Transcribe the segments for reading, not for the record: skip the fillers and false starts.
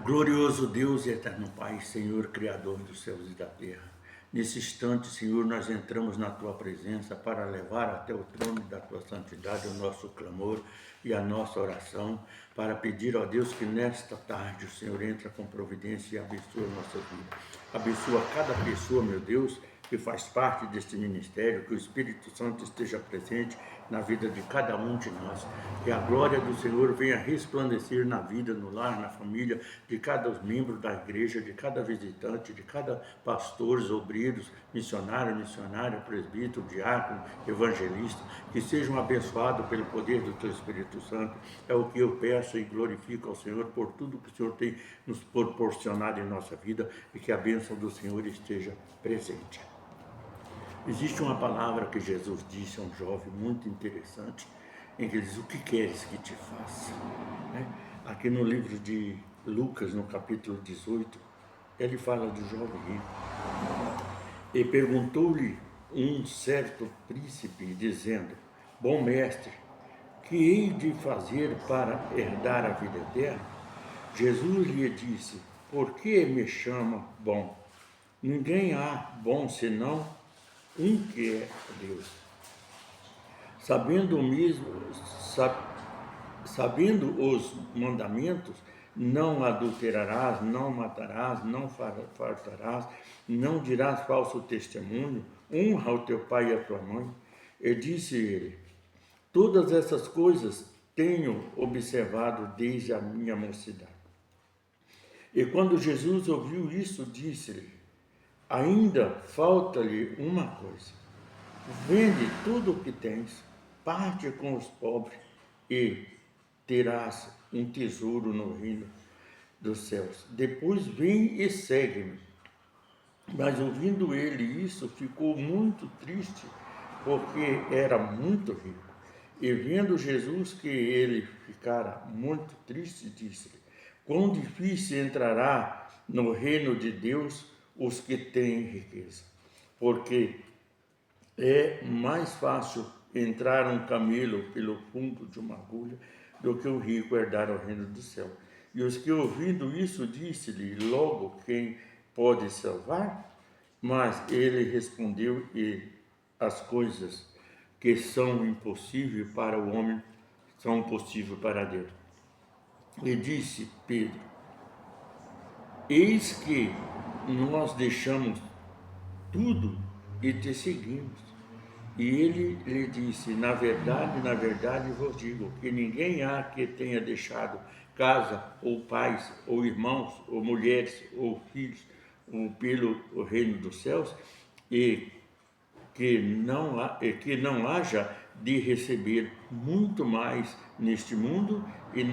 Glorioso Deus e eterno Pai, Senhor, Criador dos céus e da terra. Nesse instante, Senhor, nós entramos na Tua presença para levar até o trono da Tua santidade o nosso clamor e a nossa oração, para pedir a Deus que nesta tarde o Senhor entra com providência e abençoa a nossa vida. Abençoa cada pessoa, meu Deus, que faz parte deste ministério, que o Espírito Santo esteja presente na vida de cada um de nós, que a glória do Senhor venha resplandecer na vida, no lar, na família de cada membro da igreja, de cada visitante, de cada pastores, obreiros, missionária, presbítero, diácono, evangelista, que sejam abençoados pelo poder do Teu Espírito Santo. É o que eu peço e glorifico ao Senhor por tudo que o Senhor tem nos proporcionado em nossa vida e que a bênção do Senhor esteja presente. Existe uma palavra que Jesus disse a um jovem muito interessante, em que ele diz: o que queres que te faça? Aqui no livro de Lucas, no capítulo 18, ele fala do jovem rico. E perguntou-lhe um certo príncipe, dizendo: bom mestre, que hei de fazer para herdar a vida eterna? Jesus lhe disse: por que me chama bom? Ninguém há bom senão um que é Deus. Sabendo os mandamentos: não adulterarás, não matarás, não fartarás, não dirás falso testemunho, honra o teu pai e a tua mãe. E disse ele: todas essas coisas tenho observado desde a minha mocidade. E quando Jesus ouviu isso, disse-lhe: ainda falta-lhe uma coisa. Vende tudo o que tens, parte com os pobres e terás um tesouro no reino dos céus. Depois vem e segue-me. Mas ouvindo ele isso, ficou muito triste, porque era muito rico. E vendo Jesus que ele ficara muito triste, disse-lhe: quão difícil entrará no reino de Deus os que têm riqueza, porque é mais fácil entrar um camelo pelo fundo de uma agulha do que o rico herdar o reino do céu. E os que ouvindo isso, disse-lhe: logo, quem pode salvar? Mas ele respondeu: e as coisas que são impossíveis para o homem são possíveis para Deus. E disse Pedro: eis que nós deixamos tudo e te seguimos. E ele lhe disse: na verdade vos digo, que ninguém há que tenha deixado casa, ou pais, ou irmãos, ou mulheres, ou filhos, ou pelo reino dos céus, e que não haja de receber muito mais neste mundo e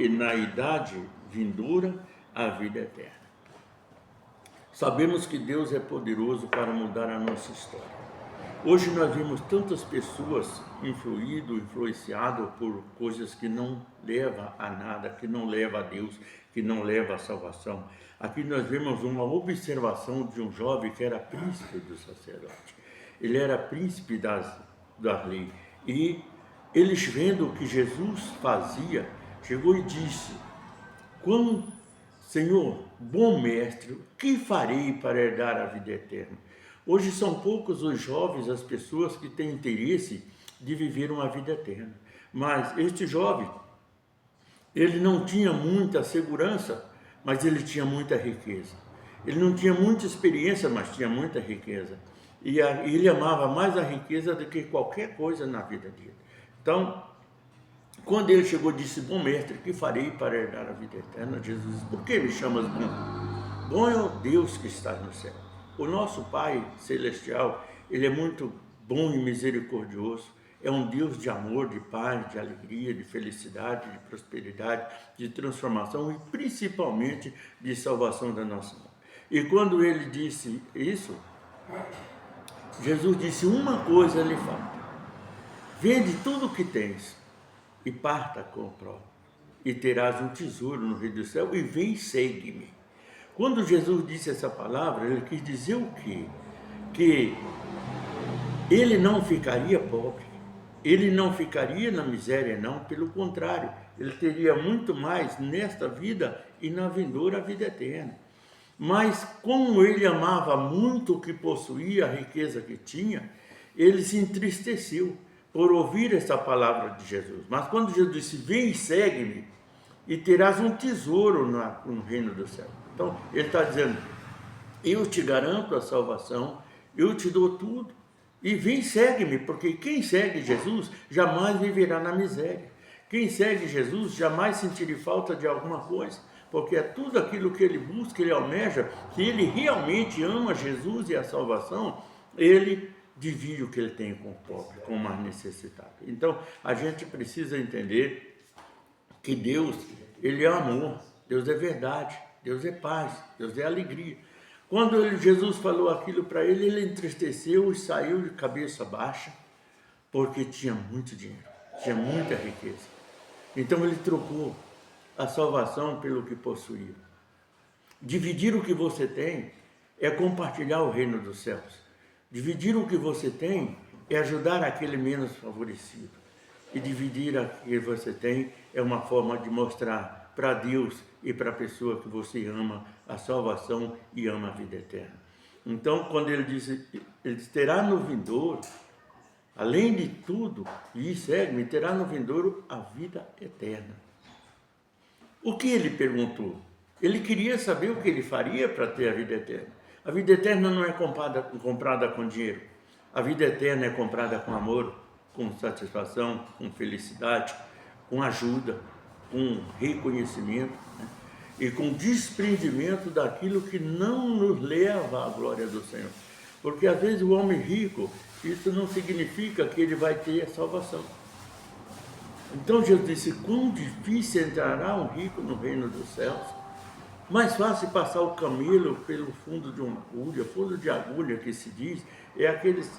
na idade vindoura a vida eterna. Sabemos que Deus é poderoso para mudar a nossa história. Hoje nós vemos tantas pessoas influenciadas por coisas que não levam a nada, que não levam a Deus, que não levam a salvação. Aqui nós vemos uma observação de um jovem que era príncipe do sacerdote. Ele era príncipe da lei. E eles, vendo o que Jesus fazia, chegou e disse: Senhor, bom mestre, o que farei para herdar a vida eterna? Hoje são poucos os jovens, as pessoas que têm interesse de viver uma vida eterna. Mas este jovem, ele não tinha muita segurança, mas ele tinha muita riqueza. Ele não tinha muita experiência, mas tinha muita riqueza. E ele amava mais a riqueza do que qualquer coisa na vida dele. Então, quando ele chegou e disse: bom mestre, que farei para herdar a vida eterna? Jesus disse: por que me chamas bom? Bom é o Deus que está no céu. O nosso Pai Celestial, Ele é muito bom e misericordioso. É um Deus de amor, de paz, de alegria, de felicidade, de prosperidade, de transformação e principalmente de salvação da nossa alma. E quando Ele disse isso, Jesus disse: uma coisa lhe falta. Vende tudo o que tens e parta com o próprio, e terás um tesouro no reino do céu, e vem e segue-me. Quando Jesus disse essa palavra, ele quis dizer o quê? Que ele não ficaria pobre, ele não ficaria na miséria, não, pelo contrário, ele teria muito mais nesta vida e na vindoura a vida eterna. Mas como ele amava muito o que possuía, a riqueza que tinha, ele se entristeceu por ouvir essa palavra de Jesus. Mas quando Jesus disse, vem e segue-me, e terás um tesouro no reino do céu. Então, ele está dizendo, eu te garanto a salvação, eu te dou tudo, e vem e segue-me, porque quem segue Jesus jamais viverá na miséria. Quem segue Jesus jamais sentirá falta de alguma coisa, porque é tudo aquilo que ele busca, ele almeja. Se ele realmente ama Jesus e a salvação, ele divide o que ele tem com o pobre, com o mais necessitado. Então, a gente precisa entender que Deus, ele é amor, Deus é verdade, Deus é paz, Deus é alegria. Quando Jesus falou aquilo para ele, ele entristeceu e saiu de cabeça baixa, porque tinha muito dinheiro, tinha muita riqueza. Então ele trocou a salvação pelo que possuía. Dividir o que você tem é compartilhar o reino dos céus. Dividir o que você tem é ajudar aquele menos favorecido. E dividir o que você tem é uma forma de mostrar para Deus e para a pessoa que você ama a salvação e ama a vida eterna. Então, quando ele disse terá no vindouro, além de tudo, e segue-me, terá no vindouro a vida eterna. O que ele perguntou? Ele queria saber o que ele faria para ter a vida eterna. A vida eterna não é comprada com dinheiro. A vida eterna é comprada com amor, com satisfação, com felicidade, com ajuda, com reconhecimento, né? E com desprendimento daquilo que não nos leva à glória do Senhor. Porque às vezes o homem rico, isso não significa que ele vai ter a salvação. Então Jesus disse, quão difícil entrará um rico no reino dos céus. Mais fácil passar o camelo pelo fundo de uma agulha, fundo de agulha que se diz, é aqueles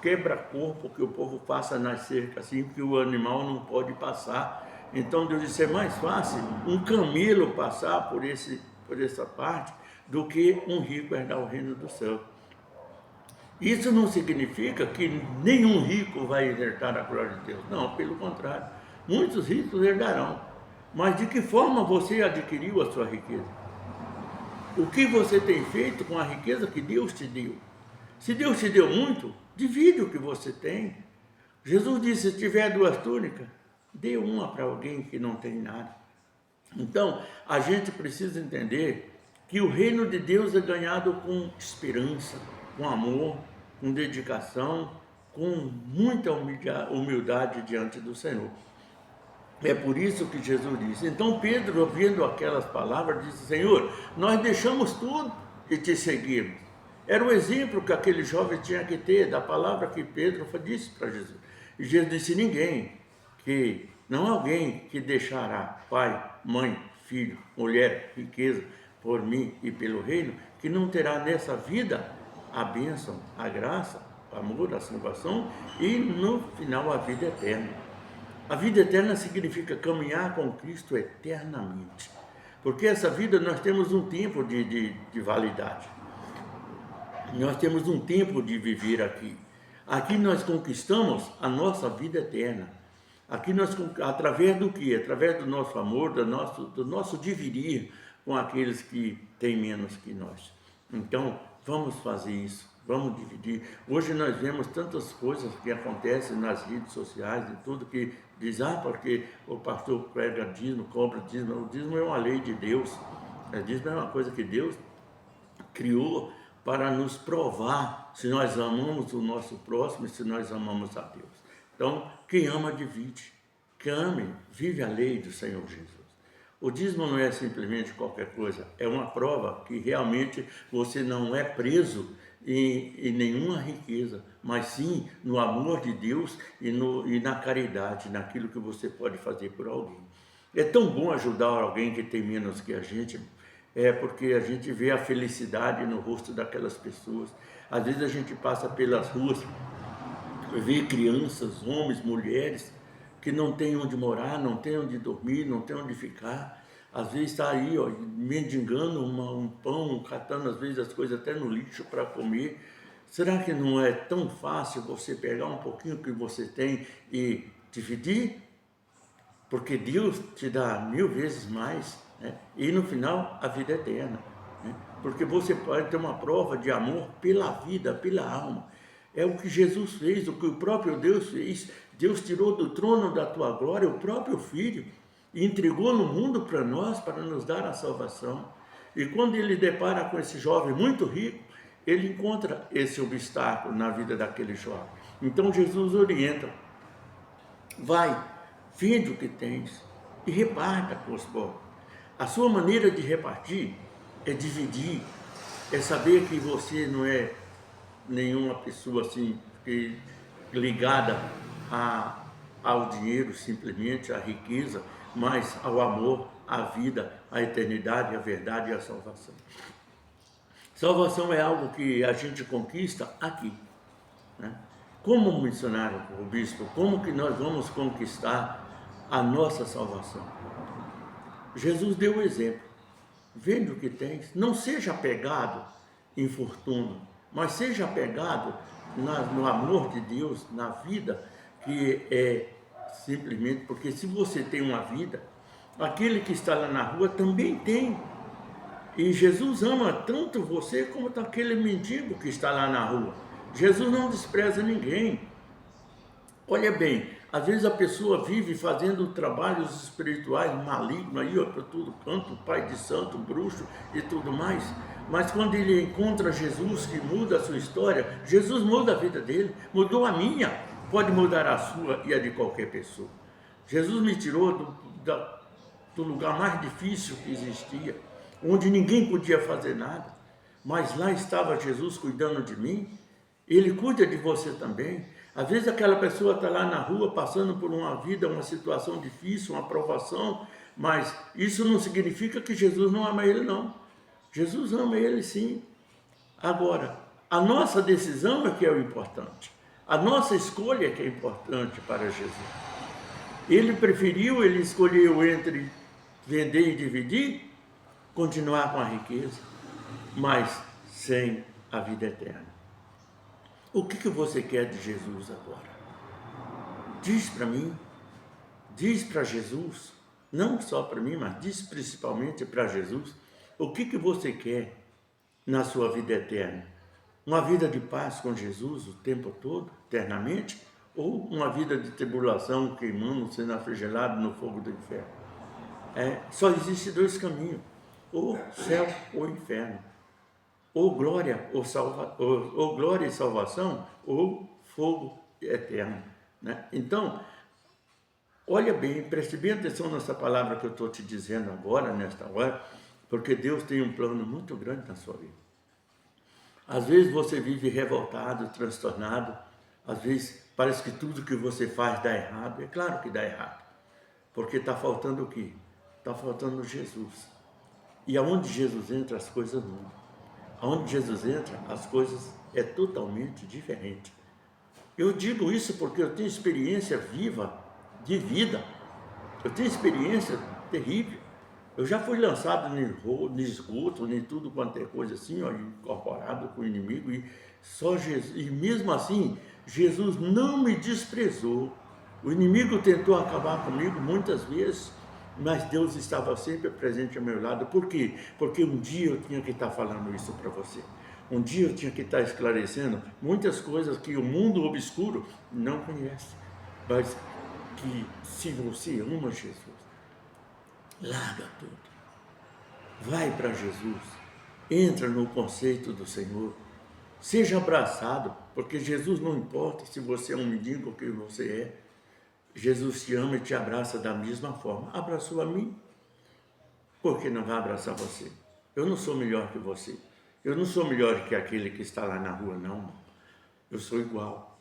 quebra-corpo que o povo passa nas cercas, assim, que o animal não pode passar. Então Deus disse, é mais fácil um camelo passar por essa parte do que um rico herdar o reino do céu. Isso não significa que nenhum rico vai herdar a glória de Deus. Não, pelo contrário. Muitos ricos herdarão. Mas de que forma você adquiriu a sua riqueza? O que você tem feito com a riqueza que Deus te deu? Se Deus te deu muito, divide o que você tem. Jesus disse, se tiver 2 túnicas, dê uma para alguém que não tem nada. Então, a gente precisa entender que o reino de Deus é ganhado com esperança, com amor, com dedicação, com muita humildade diante do Senhor. É por isso que Jesus disse. Então Pedro, ouvindo aquelas palavras, disse, Senhor, nós deixamos tudo e te seguimos. Era o exemplo que aquele jovem tinha que ter da palavra que Pedro disse para Jesus. E Jesus disse, não alguém que deixará pai, mãe, filho, mulher, riqueza, por mim e pelo reino, que não terá nessa vida a bênção, a graça, o amor, a salvação e no final a vida eterna. A vida eterna significa caminhar com Cristo eternamente. Porque essa vida nós temos um tempo de validade. Nós temos um tempo de viver aqui. Aqui nós conquistamos a nossa vida eterna. Aqui nós, através do quê? Através do nosso amor, do nosso dividir com aqueles que têm menos que nós. Então, vamos fazer isso, vamos dividir. Hoje nós vemos tantas coisas que acontecem nas redes sociais e tudo que diz, porque o pastor prega dízimo, cobra dízimo. O dízimo é uma lei de Deus. O dízimo é uma coisa que Deus criou para nos provar se nós amamos o nosso próximo e se nós amamos a Deus. Então, quem ama, divide. Quem ame, vive a lei do Senhor Jesus. O dízimo não é simplesmente qualquer coisa, é uma prova que realmente você não é preso em nenhuma riqueza, mas sim no amor de Deus e na caridade, naquilo que você pode fazer por alguém. É tão bom ajudar alguém que tem menos que a gente, porque a gente vê a felicidade no rosto daquelas pessoas. Às vezes a gente passa pelas ruas, vê crianças, homens, mulheres, que não tem onde morar, não tem onde dormir, não tem onde ficar. Às vezes está aí, mendigando um pão, catando às vezes as coisas até no lixo para comer. Será que não é tão fácil você pegar um pouquinho que você tem e dividir? porque Deus te dá 1000 vezes mais, né? E no final a vida eterna, né? Porque você pode ter uma prova de amor pela vida, pela alma. É o que Jesus fez, o que o próprio Deus fez. Deus tirou do trono da tua glória o próprio Filho e entregou no mundo para nós, para nos dar a salvação. E quando ele depara com esse jovem muito rico, ele encontra esse obstáculo na vida daquele jovem. Então Jesus orienta: vai, vende o que tens e reparta com os pobres. A sua maneira de repartir é dividir, é saber que você não é nenhuma pessoa assim ligada ao dinheiro, simplesmente à riqueza, mas ao amor, à vida, à eternidade, à verdade e à salvação. Salvação é algo que a gente conquista aqui, né? Como missionário, o bispo, como que nós vamos conquistar a nossa salvação? Jesus deu o exemplo. Vende o que tens, não seja apegado em fortuna, mas seja apegado no amor de Deus, na vida, que é simplesmente porque se você tem uma vida, aquele que está lá na rua também tem. E Jesus ama tanto você como aquele mendigo que está lá na rua. Jesus não despreza ninguém. Olha bem, às vezes a pessoa vive fazendo trabalhos espirituais malignos aí, ó, para todo canto, pai de santo, bruxo e tudo mais. Mas quando ele encontra Jesus, que muda a sua história, Jesus muda a vida dele, mudou a minha, pode mudar a sua e a de qualquer pessoa. Jesus me tirou do lugar mais difícil que existia, onde ninguém podia fazer nada, mas lá estava Jesus cuidando de mim. Ele cuida de você também. Às vezes aquela pessoa está lá na rua passando por uma vida, uma situação difícil, uma provação, mas isso não significa que Jesus não ama ele, não. Jesus ama ele sim. Agora, a nossa decisão é que é o importante. A nossa escolha é que é importante para Jesus. Ele escolheu entre vender e dividir, continuar com a riqueza, mas sem a vida eterna. O que você quer de Jesus agora? Diz para mim, diz para Jesus, não só para mim, mas diz principalmente para Jesus, o que você quer na sua vida eterna? Uma vida de paz com Jesus o tempo todo, eternamente? Ou uma vida de tribulação, queimando, sendo afligelado no fogo do inferno? Só existem 2 caminhos, ou céu ou inferno. Ou glória, ou glória e salvação, ou fogo eterno, né? Então, olha bem, preste bem atenção nessa palavra que eu estou te dizendo agora, nesta hora, porque Deus tem um plano muito grande na sua vida. Às vezes você vive revoltado, transtornado, às vezes parece que tudo que você faz dá errado. É claro que dá errado, porque está faltando o quê? Está faltando Jesus. E aonde Jesus entra, as coisas mudam. Onde Jesus entra, as coisas é totalmente diferente. Eu digo isso porque eu tenho experiência viva de vida. Eu tenho experiência terrível. Eu já fui lançado no esgoto, nem tudo quanto é coisa assim, ó, incorporado com o inimigo, e só Jesus, e mesmo assim, Jesus não me desprezou. O inimigo tentou acabar comigo muitas vezes, mas Deus estava sempre presente ao meu lado. Por quê? Porque um dia eu tinha que estar falando isso para você. Um dia eu tinha que estar esclarecendo muitas coisas que o mundo obscuro não conhece. Mas que se você ama Jesus, larga tudo. Vai para Jesus. Entra no conceito do Senhor. Seja abraçado, porque Jesus não importa se você é um mendigo ou que você é. Jesus te ama e te abraça da mesma forma. Abraçou a mim, por que não vai abraçar você? Eu não sou melhor que você. Eu não sou melhor que aquele que está lá na rua, não. Eu sou igual.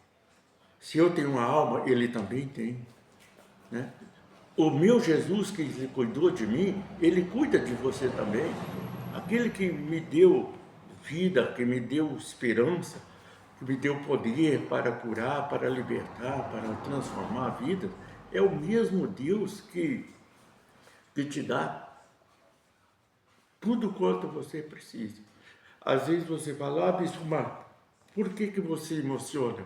Se eu tenho uma alma, ele também tem, né? O meu Jesus que cuidou de mim, ele cuida de você também. Aquele que me deu vida, que me deu esperança, que me deu poder para curar, para libertar, para transformar a vida, é o mesmo Deus que te dá tudo quanto você precisa. Às vezes você fala, bispo Marco, por que você emociona?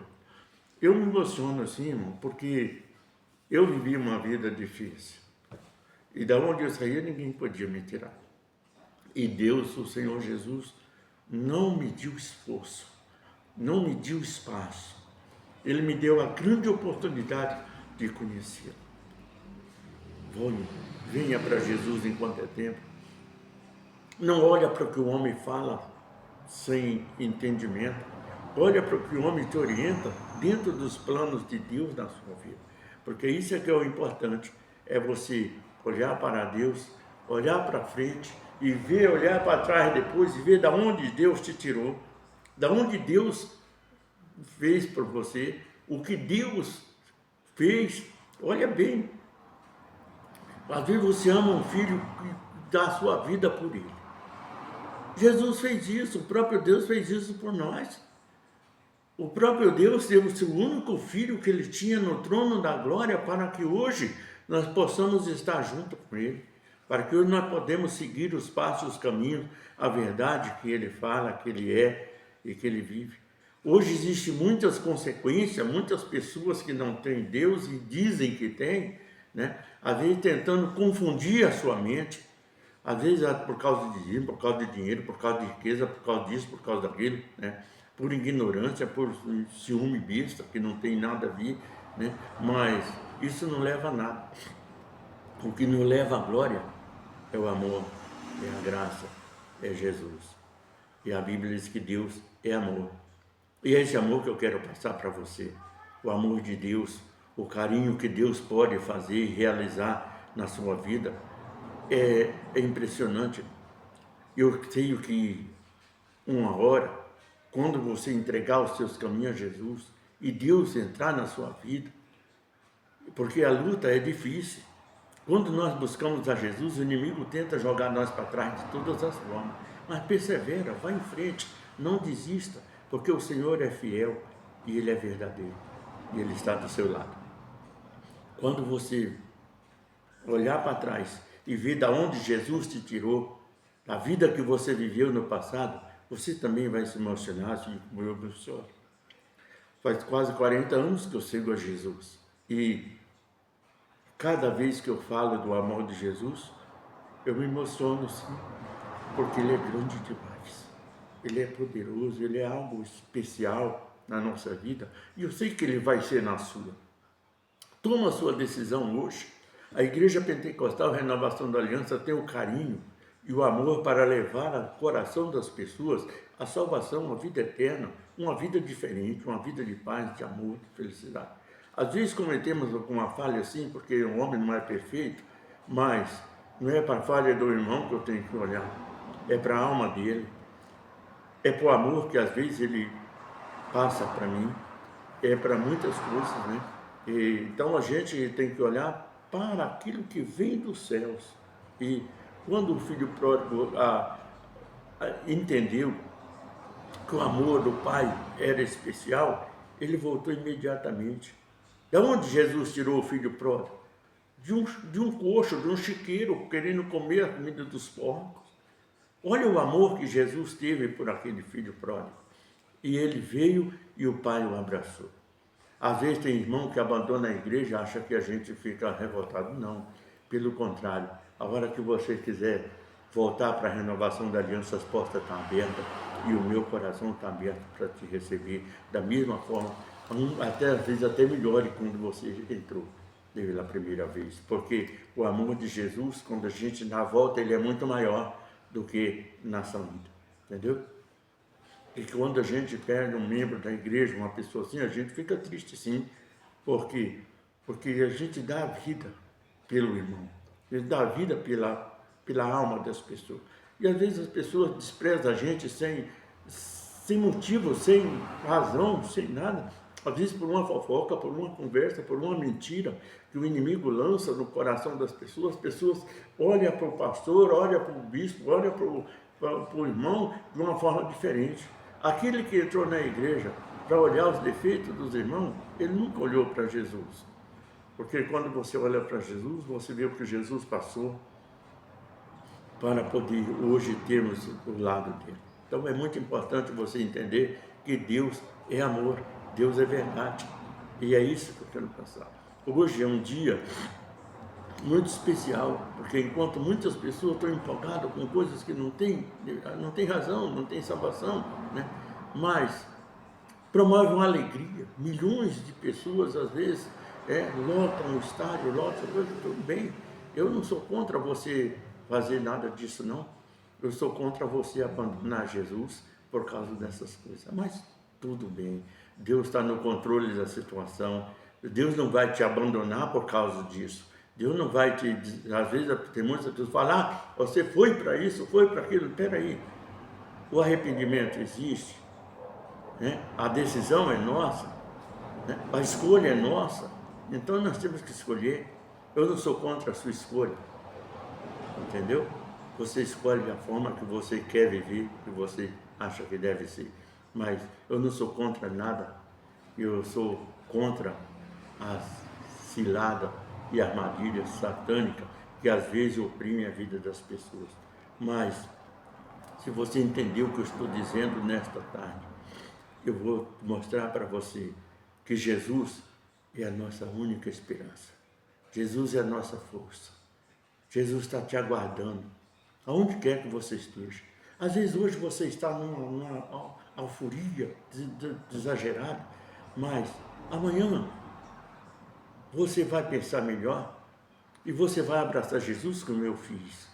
Eu me emociono assim, irmão, porque Eu vivi uma vida difícil. E da onde eu saía, ninguém podia me tirar. E Deus, o Senhor Jesus, não me deu esforço, não me deu espaço. Ele me deu a grande oportunidade de conhecê-lo. Venha para Jesus enquanto é tempo. Não olha para o que o homem fala sem entendimento. Olha para o que o homem te orienta dentro dos planos de Deus na sua vida. Porque isso é que é o importante, é você olhar para Deus, olhar para frente e ver, olhar para trás depois e ver da onde Deus te tirou, da onde Deus fez por você, o que Deus fez. Olha bem, às vezes você ama um filho e dá a sua vida por ele. Jesus fez isso, o próprio Deus fez isso por nós. O próprio Deus deu o seu único filho que ele tinha no trono da glória para que hoje nós possamos estar junto com ele, para que hoje nós podemos seguir os passos, os caminhos, a verdade que ele fala, que ele é e que ele vive. Hoje existem muitas consequências, muitas pessoas que não têm Deus e dizem que têm, né? Às vezes tentando confundir a sua mente, às vezes por causa de dinheiro, por causa de dinheiro, por causa de riqueza, por causa disso, por causa daquilo, né? Por ignorância, por ciúme besta, que não tem nada a ver, né? Mas isso não leva a nada. O que nos leva à glória é o amor, é a graça, é Jesus. E a Bíblia diz que Deus é amor. E é esse amor que eu quero passar para você. O amor de Deus, o carinho que Deus pode fazer e realizar na sua vida é impressionante. Eu creio que uma hora, quando você entregar os seus caminhos a Jesus e Deus entrar na sua vida, porque a luta é difícil. Quando nós buscamos a Jesus, o inimigo tenta jogar nós para trás de todas as formas. Mas persevera, vá em frente, não desista, porque o Senhor é fiel e Ele é verdadeiro. E Ele está do seu lado. Quando você olhar para trás e ver de onde Jesus te tirou, a vida que você viveu no passado, você também vai se emocionar, assim como eu, meu senhor. Faz quase 40 anos que eu sigo a Jesus. E cada vez que eu falo do amor de Jesus, eu me emociono sim, porque Ele é grande demais. Ele é poderoso, Ele é algo especial na nossa vida. E eu sei que Ele vai ser na sua. Toma a sua decisão hoje. A Igreja Pentecostal Renovação da Aliança tem o carinho e o amor para levar ao coração das pessoas a salvação, a vida eterna, uma vida diferente, uma vida de paz, de amor, de felicidade. Às vezes cometemos alguma falha assim, porque o homem não é perfeito, mas não é para a falha do irmão que eu tenho que olhar, é para a alma dele, é para o amor que às vezes ele passa para mim, é para muitas coisas, né? Então a gente tem que olhar para aquilo que vem dos céus. E quando o filho pródigo entendeu que o amor do pai era especial, ele voltou imediatamente. De onde Jesus tirou o filho pródigo? De um coxo, de um chiqueiro, querendo comer a comida dos porcos. Olha o amor que Jesus teve por aquele filho pródigo. E ele veio e o pai o abraçou. Às vezes tem irmão que abandona a igreja e acha que a gente fica revoltado. Não, pelo contrário. A hora que você quiser voltar para a renovação da aliança, as portas estão abertas e o meu coração está aberto para te receber da mesma forma, até às vezes até melhor que quando você entrou pela primeira vez. Porque o amor de Jesus, quando a gente dá a volta, ele é muito maior do que na saída. Entendeu? E quando a gente perde um membro da igreja, uma pessoa assim, a gente fica triste sim, porque a gente dá a vida pelo irmão, a gente dá a vida pela alma das pessoas. E às vezes as pessoas desprezam a gente sem motivo, sem razão, sem nada. Às vezes por uma fofoca, por uma conversa, por uma mentira que o inimigo lança no coração das pessoas. As pessoas olham para o pastor, olham para o bispo, olham para o irmão de uma forma diferente. Aquele que entrou na igreja para olhar os defeitos dos irmãos, ele nunca olhou para Jesus. Porque quando você olha para Jesus, você vê o que Jesus passou para poder hoje termos o lado dele. Então é muito importante você entender que Deus é amor, Deus é verdade. E é isso que eu quero passar. hoje é um dia muito especial, porque enquanto muitas pessoas estão empolgadas com coisas que não tem razão, não tem salvação, né? Mas promove uma alegria. Milhões de pessoas, às vezes, lotam o estádio, lotam, tudo bem. Eu não sou contra você fazer nada disso, não. Eu sou contra você abandonar Jesus por causa dessas coisas. Mas tudo bem. Deus está no controle da situação. Deus não vai te abandonar por causa disso. Deus não vai te... Às vezes tem muitas pessoas que falam, você foi para isso, foi para aquilo. Espera aí. O arrependimento existe. Né? A decisão é nossa, né? A escolha é nossa, então nós temos que escolher. Eu não sou contra a sua escolha, entendeu? Você escolhe a forma que você quer viver, que você acha que deve ser, mas eu não sou contra nada, eu sou contra as ciladas e armadilhas satânicas que às vezes oprimem a vida das pessoas. Mas, se você entendeu o que eu estou dizendo nesta tarde, eu vou mostrar para você que Jesus é a nossa única esperança. Jesus é a nossa força. Jesus está te aguardando, aonde quer que você esteja. Às vezes hoje você está numa euforia exagerada, mas amanhã você vai pensar melhor e você vai abraçar Jesus como eu fiz.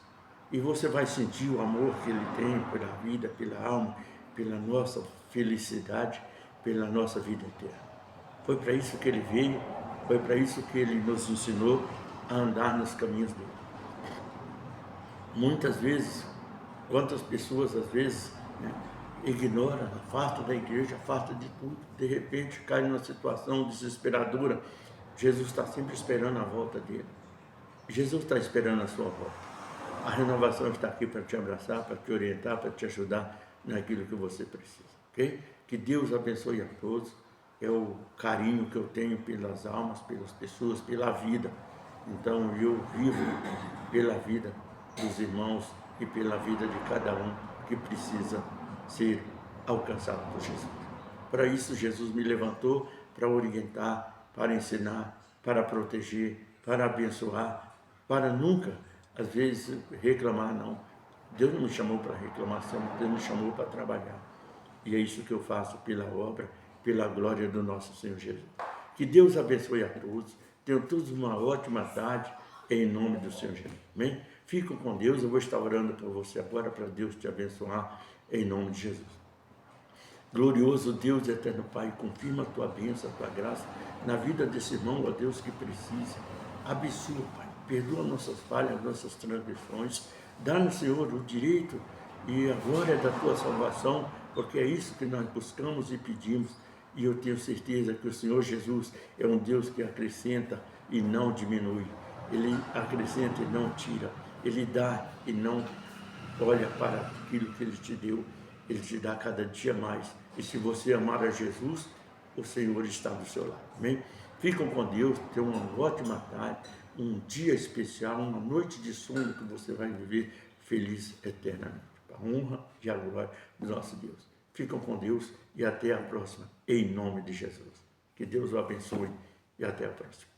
E você vai sentir o amor que Ele tem pela vida, pela alma, pela nossa felicidade, pela nossa vida eterna. Foi para isso que Ele veio, foi para isso que Ele nos ensinou a andar nos caminhos dele. Muitas vezes, quantas pessoas às vezes ignoram, afastam da igreja, afastam de tudo, de repente cai numa situação desesperadora. Jesus está sempre esperando a volta dele. Jesus está esperando a sua volta. A renovação está aqui para te abraçar, para te orientar, para te ajudar naquilo que você precisa, ok? Que Deus abençoe a todos. É o carinho que eu tenho pelas almas, pelas pessoas, pela vida. Então eu vivo pela vida dos irmãos e pela vida de cada um que precisa ser alcançado por Jesus. Para isso Jesus me levantou para orientar, para ensinar, para proteger, para abençoar, para nunca, às vezes, reclamar, não. Deus não me chamou para reclamação, Deus me chamou para trabalhar. E é isso que eu faço pela obra, pela glória do nosso Senhor Jesus. Que Deus abençoe a todos. Tenham todos uma ótima tarde, em nome do Senhor Jesus. Amém? Fiquem com Deus. Eu vou estar orando por você agora, para Deus te abençoar, em nome de Jesus. Glorioso Deus, eterno Pai, confirma a tua bênção, a tua graça na vida desse irmão, ó Deus, que precisa. Abençoa, Pai. Perdoa nossas falhas, nossas transgressões. Dá-nos, Senhor, o direito e a glória da tua salvação, porque é isso que nós buscamos e pedimos. E eu tenho certeza que o Senhor Jesus é um Deus que acrescenta e não diminui. Ele acrescenta e não tira. Ele dá e não olha para aquilo que Ele te deu. Ele te dá cada dia mais. E se você amar a Jesus, o Senhor está do seu lado. Amém? Ficam com Deus, tenham uma ótima tarde, um dia especial, uma noite de sono que você vai viver feliz eternamente. Para a honra e a glória do nosso Deus. Ficam com Deus e até a próxima, em nome de Jesus. Que Deus o abençoe e até a próxima.